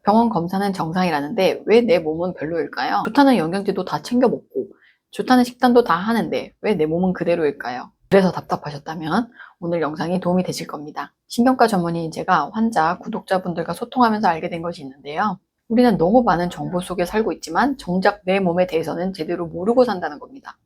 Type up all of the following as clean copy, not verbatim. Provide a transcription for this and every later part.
병원 검사는 정상이라는데 왜 내 몸은 별로일까요? 좋다는 영양제도 다 챙겨 먹고 좋다는 식단도 다 하는데 왜 내 몸은 그대로일까요? 그래서 답답하셨다면 오늘 영상이 도움이 되실 겁니다. 신경과 전문의인 제가 환자, 구독자분들과 소통하면서 알게 된 것이 있는데요. 우리는 너무 많은 정보 속에 살고 있지만 정작 내 몸에 대해서는 제대로 모르고 산다는 겁니다.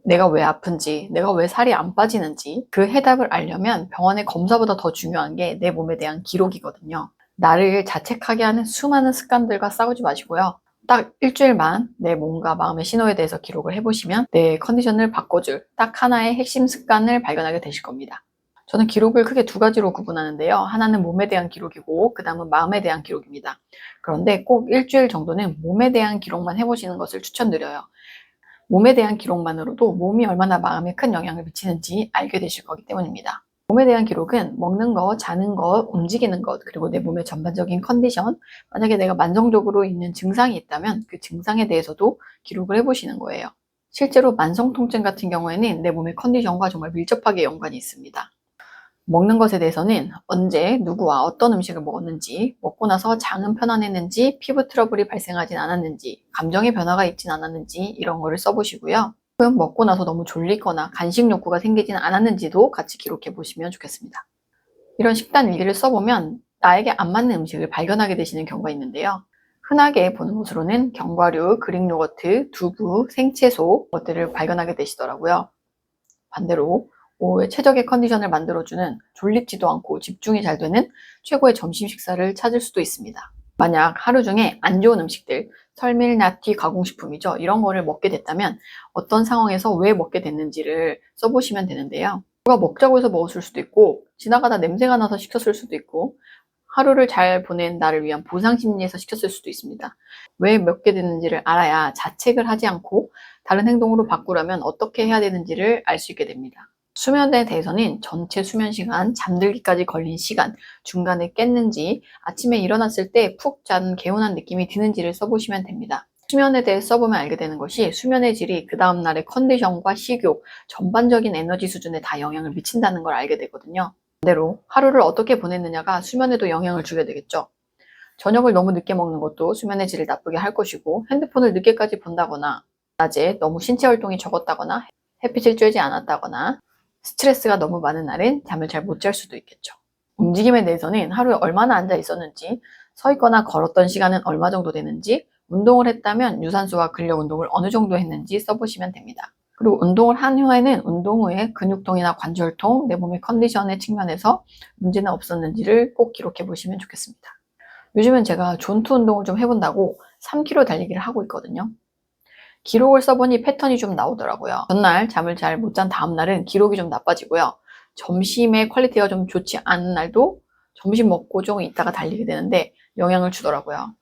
내가 왜 아픈지, 내가 왜 살이 안 빠지는지 그 해답을 알려면 병원의 검사보다 더 중요한 게 내 몸에 대한 기록이거든요. 나를 자책하게 하는 수많은 습관들과 싸우지 마시고요. 딱 일주일만 내 몸과 마음의 신호에 대해서 기록을 해보시면 내 컨디션을 바꿔줄 딱 하나의 핵심 습관을 발견하게 되실 겁니다. 저는 기록을 크게 두 가지로 구분하는데요. 하나는 몸에 대한 기록이고 그 다음은 마음에 대한 기록입니다. 그런데 꼭 일주일 정도는 몸에 대한 기록만 해보시는 것을 추천드려요. 몸에 대한 기록만으로도 몸이 얼마나 마음에 큰 영향을 미치는지 알게 되실 거기 때문입니다. 몸에 대한 기록은 먹는 것, 자는 것, 움직이는 것, 그리고 내 몸의 전반적인 컨디션, 만약에 내가 만성적으로 있는 증상이 있다면 그 증상에 대해서도 기록을 해보시는 거예요. 실제로 만성 통증 같은 경우에는 내 몸의 컨디션과 정말 밀접하게 연관이 있습니다. 먹는 것에 대해서는 언제, 누구와 어떤 음식을 먹었는지, 먹고 나서 장은 편안했는지, 피부 트러블이 발생하진 않았는지, 감정의 변화가 있진 않았는지 이런 거를 써보시고요. 먹고 나서 너무 졸리거나 간식 욕구가 생기진 않았는지도 같이 기록해 보시면 좋겠습니다. 이런 식단 일기를 써보면 나에게 안 맞는 음식을 발견하게 되시는 경우가 있는데요. 흔하게 보는 것으로는 견과류, 그릭 요거트, 두부, 생채소 것들을 발견하게 되시더라고요. 반대로 오후에 최적의 컨디션을 만들어주는 졸립지도 않고 집중이 잘 되는 최고의 점심 식사를 찾을 수도 있습니다. 만약 하루 중에 안 좋은 음식들, 설밀나티 가공식품이죠. 이런 거를 먹게 됐다면 어떤 상황에서 왜 먹게 됐는지를 써보시면 되는데요. 누가 먹자고 해서 먹었을 수도 있고 지나가다 냄새가 나서 시켰을 수도 있고 하루를 잘 보낸 나를 위한 보상 심리에서 시켰을 수도 있습니다. 왜 먹게 됐는지를 알아야 자책을 하지 않고 다른 행동으로 바꾸려면 어떻게 해야 되는지를 알 수 있게 됩니다. 수면에 대해서는 전체 수면 시간, 잠들기까지 걸린 시간, 중간에 깼는지, 아침에 일어났을 때 푹 잔 개운한 느낌이 드는지를 써보시면 됩니다. 수면에 대해 써보면 알게 되는 것이 수면의 질이 그 다음날의 컨디션과 식욕, 전반적인 에너지 수준에 다 영향을 미친다는 걸 알게 되거든요. 반대로 하루를 어떻게 보냈느냐가 수면에도 영향을 주게 되겠죠. 저녁을 너무 늦게 먹는 것도 수면의 질을 나쁘게 할 것이고 핸드폰을 늦게까지 본다거나 낮에 너무 신체 활동이 적었다거나 햇빛을 쬐지 않았다거나 스트레스가 너무 많은 날엔 잠을 잘 못 잘 수도 있겠죠. 움직임에 대해서는 하루에 얼마나 앉아 있었는지, 서 있거나 걸었던 시간은 얼마 정도 되는지, 운동을 했다면 유산소와 근력 운동을 어느 정도 했는지 써보시면 됩니다. 그리고 운동을 한 후에는 운동 후에 근육통이나 관절통, 내 몸의 컨디션의 측면에서 문제는 없었는지를 꼭 기록해 보시면 좋겠습니다. 요즘은 제가 존투 운동을 좀 해본다고 3km 달리기를 하고 있거든요. 기록을 써보니 패턴이 좀 나오더라고요. 전날 잠을 잘 못 잔 다음날은 기록이 좀 나빠지고요. 점심의 퀄리티가 좀 좋지 않은 날도 점심 먹고 조금 있다가 달리게 되는데 영향을 주더라고요.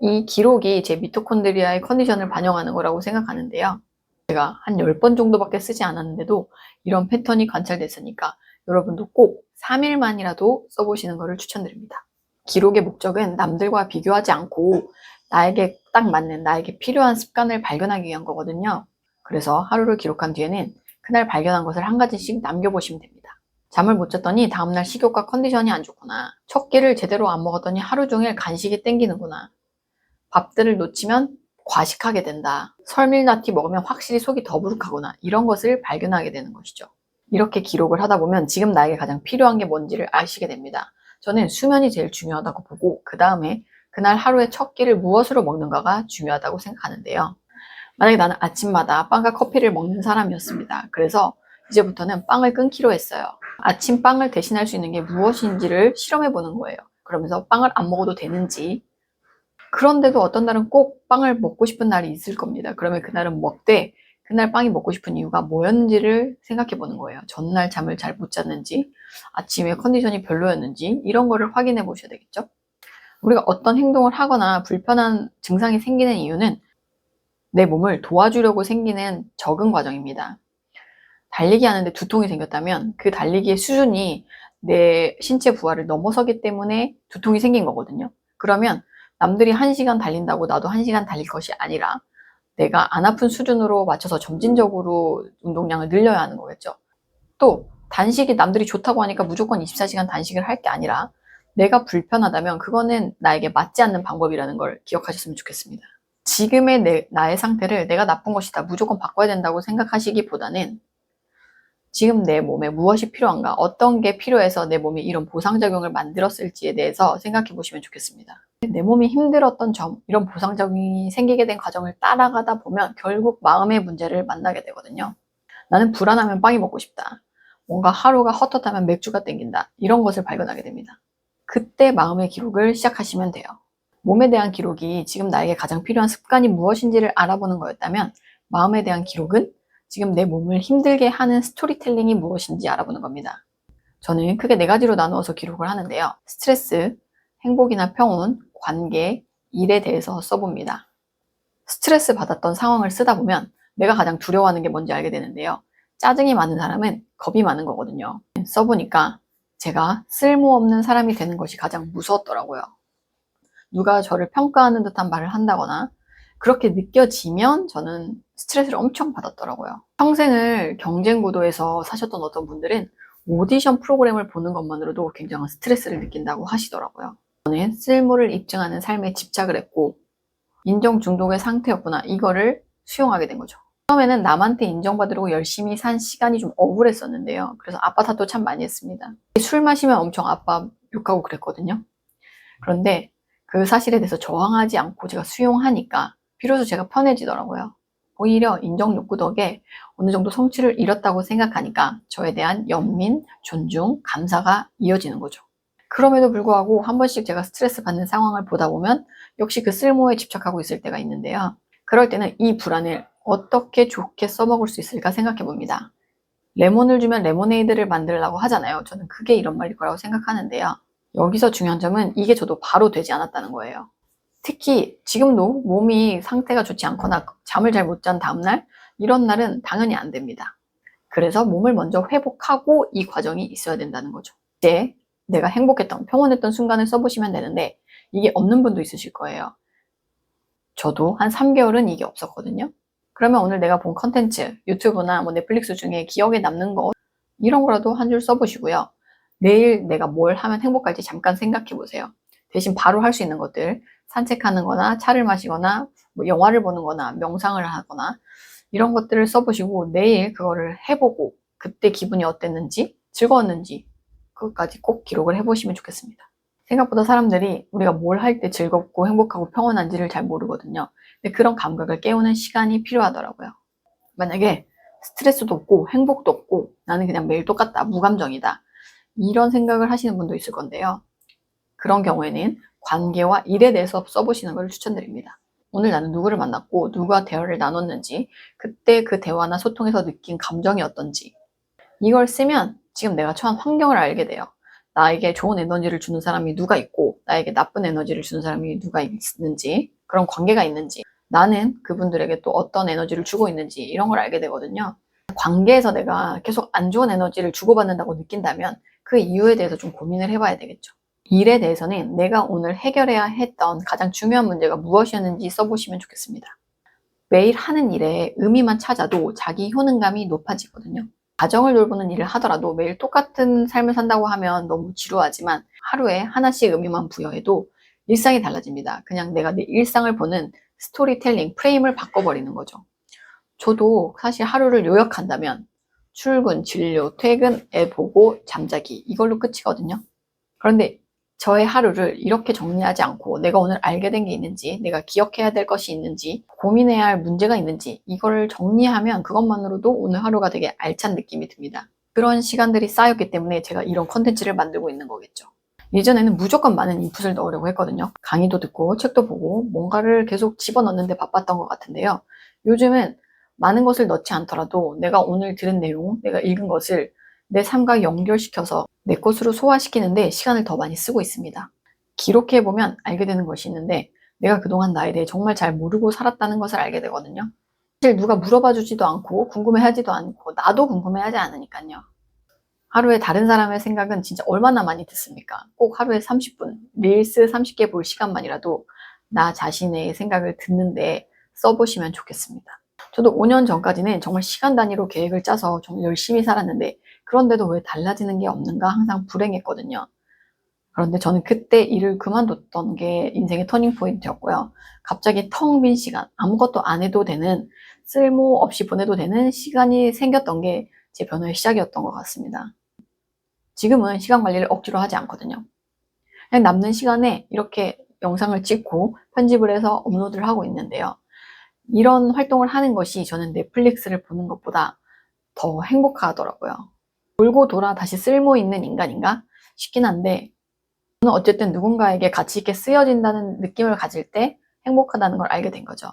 이 기록이 제 미토콘드리아의 컨디션을 반영하는 거라고 생각하는데요. 제가 한 10번 정도밖에 쓰지 않았는데도 이런 패턴이 관찰됐으니까 여러분도 꼭 3일만이라도 써보시는 것을 추천드립니다. 기록의 목적은 남들과 비교하지 않고 나에게 딱 맞는, 나에게 필요한 습관을 발견하기 위한 거거든요. 그래서 하루를 기록한 뒤에는 그날 발견한 것을 한 가지씩 남겨보시면 됩니다. 잠을 못 잤더니 다음날 식욕과 컨디션이 안 좋구나. 첫 끼를 제대로 안 먹었더니 하루 종일 간식이 땡기는구나. 밥들을 놓치면 과식하게 된다. 설밀나티 먹으면 확실히 속이 더부룩하구나. 이런 것을 발견하게 되는 것이죠. 이렇게 기록을 하다 보면 지금 나에게 가장 필요한 게 뭔지를 아시게 됩니다. 저는 수면이 제일 중요하다고 보고 그 다음에 그날 하루의 첫 끼를 무엇으로 먹는가가 중요하다고 생각하는데요. 만약에 나는 아침마다 빵과 커피를 먹는 사람이었습니다. 그래서 이제부터는 빵을 끊기로 했어요. 아침 빵을 대신할 수 있는 게 무엇인지를 실험해 보는 거예요. 그러면서 빵을 안 먹어도 되는지. 그런데도 어떤 날은 꼭 빵을 먹고 싶은 날이 있을 겁니다. 그러면 그날은 먹되 그날 빵이 먹고 싶은 이유가 뭐였는지를 생각해 보는 거예요. 전날 잠을 잘 못 잤는지, 아침에 컨디션이 별로였는지 이런 거를 확인해 보셔야 되겠죠. 우리가 어떤 행동을 하거나 불편한 증상이 생기는 이유는 내 몸을 도와주려고 생기는 적응 과정입니다. 달리기 하는데 두통이 생겼다면 그 달리기의 수준이 내 신체 부하를 넘어서기 때문에 두통이 생긴 거거든요. 그러면 남들이 1시간 달린다고 나도 1시간 달릴 것이 아니라 내가 안 아픈 수준으로 맞춰서 점진적으로 운동량을 늘려야 하는 거겠죠. 또 단식이 남들이 좋다고 하니까 무조건 24시간 단식을 할 게 아니라 내가 불편하다면 그거는 나에게 맞지 않는 방법이라는 걸 기억하셨으면 좋겠습니다. 지금의 나의 상태를 내가 나쁜 것이다, 무조건 바꿔야 된다고 생각하시기보다는 지금 내 몸에 무엇이 필요한가, 어떤 게 필요해서 내 몸이 이런 보상작용을 만들었을지에 대해서 생각해 보시면 좋겠습니다. 내 몸이 힘들었던 점, 이런 보상작용이 생기게 된 과정을 따라가다 보면 결국 마음의 문제를 만나게 되거든요. 나는 불안하면 빵이 먹고 싶다. 뭔가 하루가 헛헛하면 맥주가 땡긴다. 이런 것을 발견하게 됩니다. 그때 마음의 기록을 시작하시면 돼요. 몸에 대한 기록이 지금 나에게 가장 필요한 습관이 무엇인지를 알아보는 거였다면 마음에 대한 기록은 지금 내 몸을 힘들게 하는 스토리텔링이 무엇인지 알아보는 겁니다. 저는 크게 4가지로 나누어서 기록을 하는데요. 스트레스, 행복이나 평온, 관계, 일에 대해서 써봅니다. 스트레스 받았던 상황을 쓰다 보면 내가 가장 두려워하는 게 뭔지 알게 되는데요. 짜증이 많은 사람은 겁이 많은 거거든요. 써보니까 제가 쓸모없는 사람이 되는 것이 가장 무서웠더라고요. 누가 저를 평가하는 듯한 말을 한다거나 그렇게 느껴지면 저는 스트레스를 엄청 받았더라고요. 평생을 경쟁 구도에서 사셨던 어떤 분들은 오디션 프로그램을 보는 것만으로도 굉장한 스트레스를 느낀다고 하시더라고요. 저는 쓸모를 입증하는 삶에 집착을 했고 인정 중독의 상태였구나, 이거를 수용하게 된 거죠. 처음에는 남한테 인정받으려고 열심히 산 시간이 좀 억울했었는데요. 그래서 아빠 탓도 참 많이 했습니다. 술 마시면 엄청 아빠 욕하고 그랬거든요. 그런데 그 사실에 대해서 저항하지 않고 제가 수용하니까 비로소 제가 편해지더라고요. 오히려 인정 욕구 덕에 어느 정도 성취를 이뤘다고 생각하니까 저에 대한 연민, 존중, 감사가 이어지는 거죠. 그럼에도 불구하고 한 번씩 제가 스트레스 받는 상황을 보다 보면 역시 그 쓸모에 집착하고 있을 때가 있는데요. 그럴 때는 이 불안을 어떻게 좋게 써먹을 수 있을까 생각해 봅니다. 레몬을 주면 레모네이드를 만들려고 하잖아요. 저는 그게 이런 말일 거라고 생각하는데요. 여기서 중요한 점은 이게 저도 바로 되지 않았다는 거예요. 특히 지금도 몸이 상태가 좋지 않거나 잠을 잘 못 잔 다음날, 이런 날은 당연히 안 됩니다. 그래서 몸을 먼저 회복하고 이 과정이 있어야 된다는 거죠. 이제 내가 행복했던, 평온했던 순간을 써보시면 되는데 이게 없는 분도 있으실 거예요. 저도 한 3개월은 이게 없었거든요. 그러면 오늘 내가 본 컨텐츠, 유튜브나 뭐 넷플릭스 중에 기억에 남는 거, 이런 거라도 한 줄 써보시고요. 내일 내가 뭘 하면 행복할지 잠깐 생각해 보세요. 대신 바로 할 수 있는 것들, 산책하는 거나 차를 마시거나 뭐 영화를 보는 거나 명상을 하거나 이런 것들을 써보시고 내일 그거를 해보고 그때 기분이 어땠는지, 즐거웠는지 그것까지 꼭 기록을 해보시면 좋겠습니다. 생각보다 사람들이 우리가 뭘 할 때 즐겁고 행복하고 평온한지를 잘 모르거든요. 근데 그런 감각을 깨우는 시간이 필요하더라고요. 만약에 스트레스도 없고 행복도 없고 나는 그냥 매일 똑같다, 무감정이다, 이런 생각을 하시는 분도 있을 건데요. 그런 경우에는 관계와 일에 대해서 써보시는 걸 추천드립니다. 오늘 나는 누구를 만났고 누구와 대화를 나눴는지, 그때 그 대화나 소통에서 느낀 감정이 어떤지, 이걸 쓰면 지금 내가 처한 환경을 알게 돼요. 나에게 좋은 에너지를 주는 사람이 누가 있고 나에게 나쁜 에너지를 주는 사람이 누가 있는지, 그런 관계가 있는지, 나는 그분들에게 또 어떤 에너지를 주고 있는지, 이런 걸 알게 되거든요. 관계에서 내가 계속 안 좋은 에너지를 주고받는다고 느낀다면 그 이유에 대해서 좀 고민을 해봐야 되겠죠. 일에 대해서는 내가 오늘 해결해야 했던 가장 중요한 문제가 무엇이었는지 써보시면 좋겠습니다. 매일 하는 일에 의미만 찾아도 자기 효능감이 높아지거든요. 가정을 돌보는 일을 하더라도 매일 똑같은 삶을 산다고 하면 너무 지루하지만 하루에 하나씩 의미만 부여해도 일상이 달라집니다. 그냥 내가 내 일상을 보는 스토리텔링, 프레임을 바꿔버리는 거죠. 저도 사실 하루를 요약한다면 출근, 진료, 퇴근, 애 보고, 잠자기, 이걸로 끝이거든요. 그런데 저의 하루를 이렇게 정리하지 않고 내가 오늘 알게 된 게 있는지, 내가 기억해야 될 것이 있는지, 고민해야 할 문제가 있는지, 이걸 정리하면 그것만으로도 오늘 하루가 되게 알찬 느낌이 듭니다. 그런 시간들이 쌓였기 때문에 제가 이런 컨텐츠를 만들고 있는 거겠죠. 예전에는 무조건 많은 인풋을 넣으려고 했거든요. 강의도 듣고 책도 보고 뭔가를 계속 집어넣는데 바빴던 것 같은데요. 요즘은 많은 것을 넣지 않더라도 내가 오늘 들은 내용, 내가 읽은 것을 내 삶과 연결시켜서 내 것으로 소화시키는데 시간을 더 많이 쓰고 있습니다. 기록해보면 알게 되는 것이 있는데 내가 그동안 나에 대해 정말 잘 모르고 살았다는 것을 알게 되거든요. 사실 누가 물어봐 주지도 않고 궁금해하지도 않고 나도 궁금해하지 않으니까요. 하루에 다른 사람의 생각은 진짜 얼마나 많이 듣습니까? 꼭 하루에 30분, 릴스 30개 볼 시간만이라도 나 자신의 생각을 듣는데 써보시면 좋겠습니다. 저도 5년 전까지는 정말 시간 단위로 계획을 짜서 정말 열심히 살았는데 그런데도 왜 달라지는 게 없는가 항상 불행했거든요. 그런데 저는 그때 일을 그만뒀던 게 인생의 터닝 포인트였고요. 갑자기 텅 빈 시간, 아무것도 안 해도 되는, 쓸모없이 보내도 되는 시간이 생겼던 게 제 변화의 시작이었던 것 같습니다. 지금은 시간 관리를 억지로 하지 않거든요. 그냥 남는 시간에 이렇게 영상을 찍고 편집을 해서 업로드를 하고 있는데요. 이런 활동을 하는 것이 저는 넷플릭스를 보는 것보다 더 행복하더라고요. 돌고 돌아 다시 쓸모 있는 인간인가 싶긴 한데, 저는 어쨌든 누군가에게 가치 있게 쓰여진다는 느낌을 가질 때 행복하다는 걸 알게 된 거죠.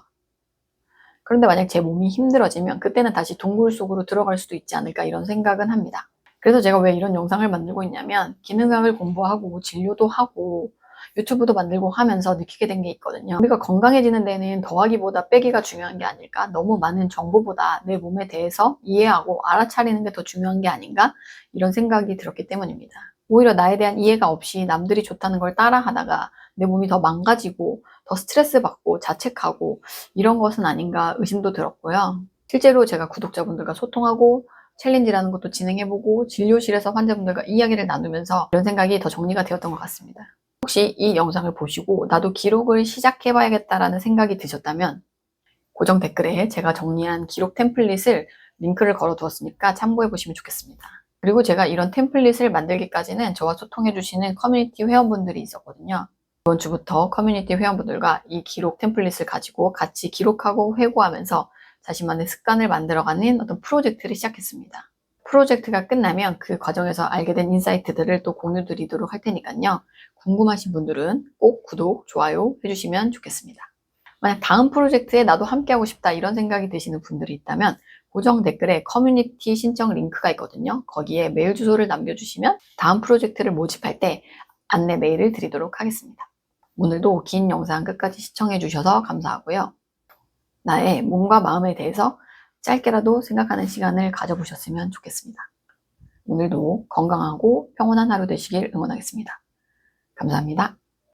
그런데 만약 제 몸이 힘들어지면 그때는 다시 동굴 속으로 들어갈 수도 있지 않을까 이런 생각은 합니다. 그래서 제가 왜 이런 영상을 만들고 있냐면, 기능학을 공부하고 진료도 하고 유튜브도 만들고 하면서 느끼게 된 게 있거든요. 우리가 건강해지는 데는 더하기보다 빼기가 중요한 게 아닐까? 너무 많은 정보보다 내 몸에 대해서 이해하고 알아차리는 게 더 중요한 게 아닌가? 이런 생각이 들었기 때문입니다. 오히려 나에 대한 이해가 없이 남들이 좋다는 걸 따라하다가 내 몸이 더 망가지고 더 스트레스 받고 자책하고 이런 것은 아닌가 의심도 들었고요. 실제로 제가 구독자분들과 소통하고 챌린지라는 것도 진행해보고 진료실에서 환자분들과 이야기를 나누면서 이런 생각이 더 정리가 되었던 것 같습니다. 혹시 이 영상을 보시고 나도 기록을 시작해봐야겠다라는 생각이 드셨다면 고정 댓글에 제가 정리한 기록 템플릿을 링크를 걸어 두었으니까 참고해 보시면 좋겠습니다. 그리고 제가 이런 템플릿을 만들기까지는 저와 소통해 주시는 커뮤니티 회원분들이 있었거든요. 이번 주부터 커뮤니티 회원분들과 이 기록 템플릿을 가지고 같이 기록하고 회고하면서 자신만의 습관을 만들어가는 어떤 프로젝트를 시작했습니다. 프로젝트가 끝나면 그 과정에서 알게 된 인사이트들을 또 공유 드리도록 할 테니까요. 궁금하신 분들은 꼭 구독, 좋아요 해주시면 좋겠습니다. 만약 다음 프로젝트에 나도 함께하고 싶다 이런 생각이 드시는 분들이 있다면 고정 댓글에 커뮤니티 신청 링크가 있거든요. 거기에 메일 주소를 남겨주시면 다음 프로젝트를 모집할 때 안내 메일을 드리도록 하겠습니다. 오늘도 긴 영상 끝까지 시청해 주셔서 감사하고요. 나의 몸과 마음에 대해서 짧게라도 생각하는 시간을 가져보셨으면 좋겠습니다. 오늘도 건강하고 평온한 하루 되시길 응원하겠습니다. 감사합니다.